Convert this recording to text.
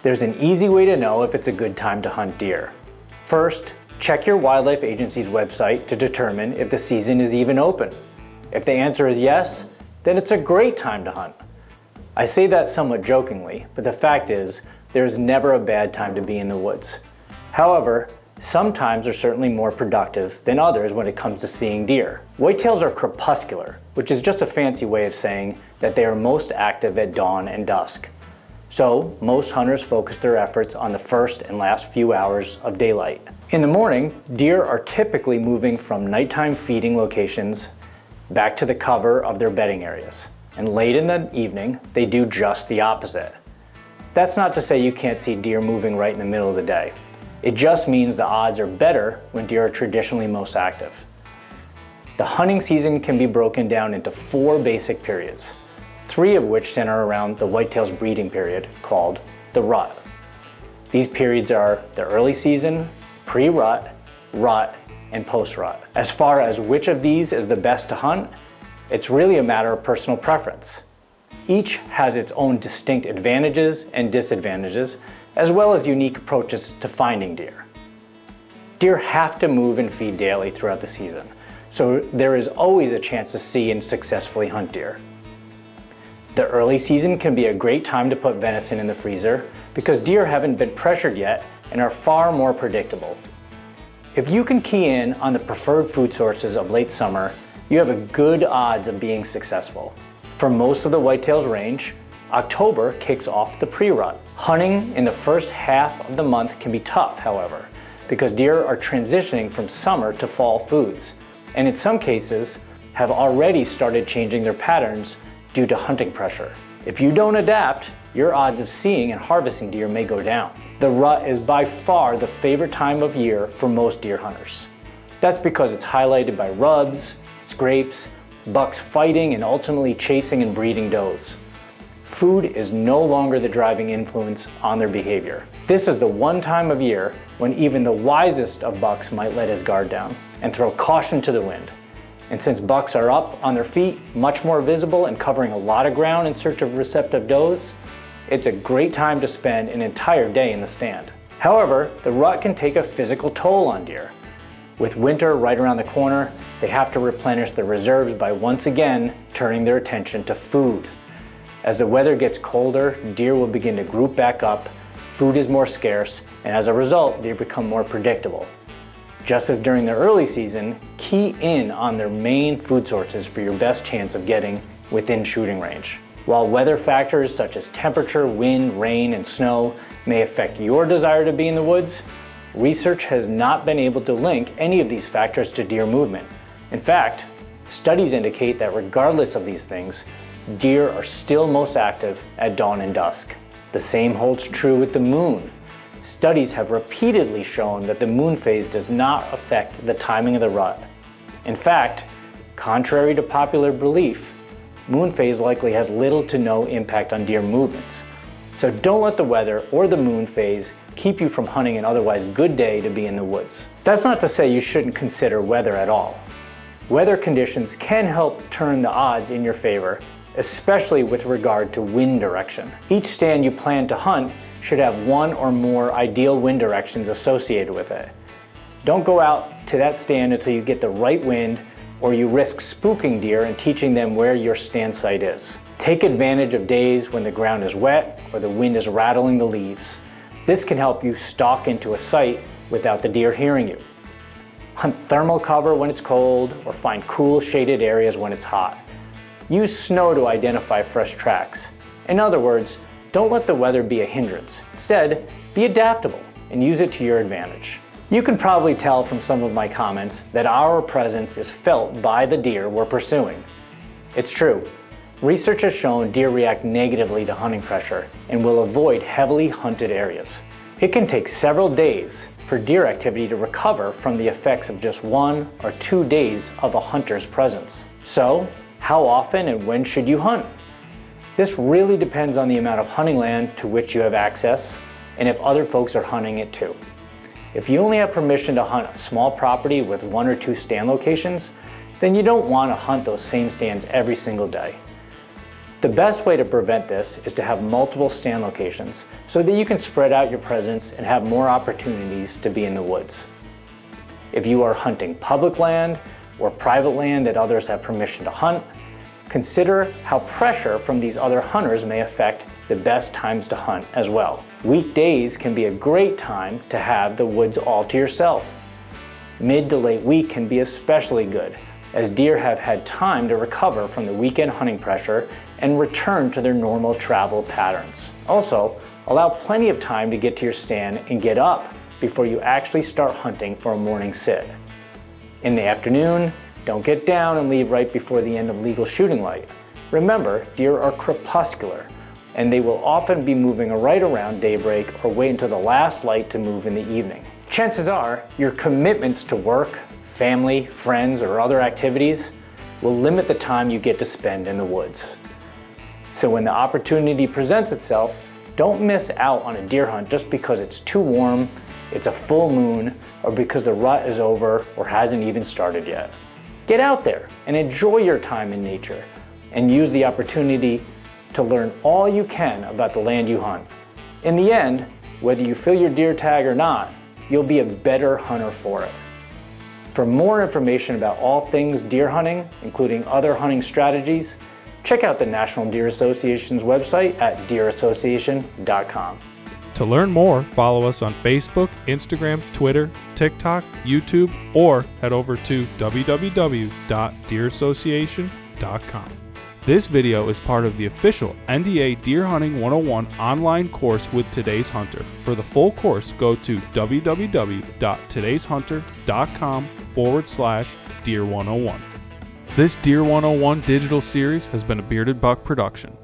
There's an easy way to know if it's a good time to hunt deer. First, check your wildlife agency's website to determine if the season is even open. If the answer is yes, then it's a great time to hunt. I say that somewhat jokingly, but the fact is, there's never a bad time to be in the woods. However, some times are certainly more productive than others when it comes to seeing deer. Whitetails are crepuscular, which is just a fancy way of saying that they are most active at dawn and dusk. So, most hunters focus their efforts on the first and last few hours of daylight. In the morning, deer are typically moving from nighttime feeding locations back to the cover of their bedding areas. And late in the evening, they do just the opposite. That's not to say you can't see deer moving right in the middle of the day. It just means the odds are better when deer are traditionally most active. The hunting season can be broken down into 4 basic periods, 3 of which center around the whitetail's breeding period, called the rut. These periods are the early season, pre-rut, rut, and post-rut. As far as which of these is the best to hunt, it's really a matter of personal preference. Each has its own distinct advantages and disadvantages, as well as unique approaches to finding deer. Deer have to move and feed daily throughout the season, so there is always a chance to see and successfully hunt deer. The early season can be a great time to put venison in the freezer because deer haven't been pressured yet and are far more predictable. If you can key in on the preferred food sources of late summer, you have a good odds of being successful. For most of the whitetails range, October kicks off the pre-rut. Hunting in the first half of the month can be tough, however, because deer are transitioning from summer to fall foods, and in some cases have already started changing their patterns due to hunting pressure. If you don't adapt, your odds of seeing and harvesting deer may go down. The rut is by far the favorite time of year for most deer hunters. That's because it's highlighted by rubs, scrapes, bucks fighting and ultimately chasing and breeding does. Food is no longer the driving influence on their behavior. This is the one time of year when even the wisest of bucks might let his guard down and throw caution to the wind. And since bucks are up on their feet, much more visible and covering a lot of ground in search of receptive does, it's a great time to spend an entire day in the stand. However, the rut can take a physical toll on deer. With winter right around the corner, they have to replenish their reserves by once again turning their attention to food. As the weather gets colder, deer will begin to group back up, food is more scarce, and as a result, deer become more predictable. Just as during the early season, key in on their main food sources for your best chance of getting within shooting range. While weather factors such as temperature, wind, rain, and snow may affect your desire to be in the woods, research has not been able to link any of these factors to deer movement. In fact, studies indicate that regardless of these things, deer are still most active at dawn and dusk. The same holds true with the moon. Studies have repeatedly shown that the moon phase does not affect the timing of the rut. In fact, contrary to popular belief, moon phase likely has little to no impact on deer movements. So don't let the weather or the moon phase keep you from hunting an otherwise good day to be in the woods. That's not to say you shouldn't consider weather at all. Weather conditions can help turn the odds in your favor, especially with regard to wind direction. Each stand you plan to hunt should have one or more ideal wind directions associated with it. Don't go out to that stand until you get the right wind, or you risk spooking deer and teaching them where your stand site is. Take advantage of days when the ground is wet or the wind is rattling the leaves. This can help you stalk into a site without the deer hearing you. Hunt thermal cover when it's cold, or find cool shaded areas when it's hot. Use snow to identify fresh tracks. In other words, don't let the weather be a hindrance. Instead, be adaptable and use it to your advantage. You can probably tell from some of my comments that our presence is felt by the deer we're pursuing. It's true. Research has shown deer react negatively to hunting pressure and will avoid heavily hunted areas. It can take several days for deer activity to recover from the effects of just 1 or 2 days of a hunter's presence. So, how often and when should you hunt? This really depends on the amount of hunting land to which you have access and if other folks are hunting it too. If you only have permission to hunt a small property with 1 or 2 stand locations, then you don't want to hunt those same stands every single day. The best way to prevent this is to have multiple stand locations so that you can spread out your presence and have more opportunities to be in the woods. If you are hunting public land or private land that others have permission to hunt, consider how pressure from these other hunters may affect the best times to hunt as well. Weekdays can be a great time to have the woods all to yourself. Mid to late week can be especially good, as deer have had time to recover from the weekend hunting pressure and return to their normal travel patterns. Also, allow plenty of time to get to your stand and get up before you actually start hunting for a morning sit. In the afternoon, don't get down and leave right before the end of legal shooting light. Remember, deer are crepuscular, and they will often be moving right around daybreak or wait until the last light to move in the evening. Chances are, your commitments to work, family, friends, or other activities will limit the time you get to spend in the woods. So when the opportunity presents itself, don't miss out on a deer hunt just because it's too warm, it's a full moon, or because the rut is over or hasn't even started yet. Get out there and enjoy your time in nature and use the opportunity to learn all you can about the land you hunt. In the end, whether you fill your deer tag or not, you'll be a better hunter for it. For more information about all things deer hunting, including other hunting strategies, check out the National Deer Association's website at deerassociation.com. To learn more, follow us on Facebook, Instagram, Twitter, TikTok, YouTube, or head over to www.deerassociation.com. This video is part of the official NDA Deer Hunting 101 online course with Today's Hunter. For the full course, go to www.todayshunter.com/Deer101. This Deer 101 digital series has been a Bearded Buck production.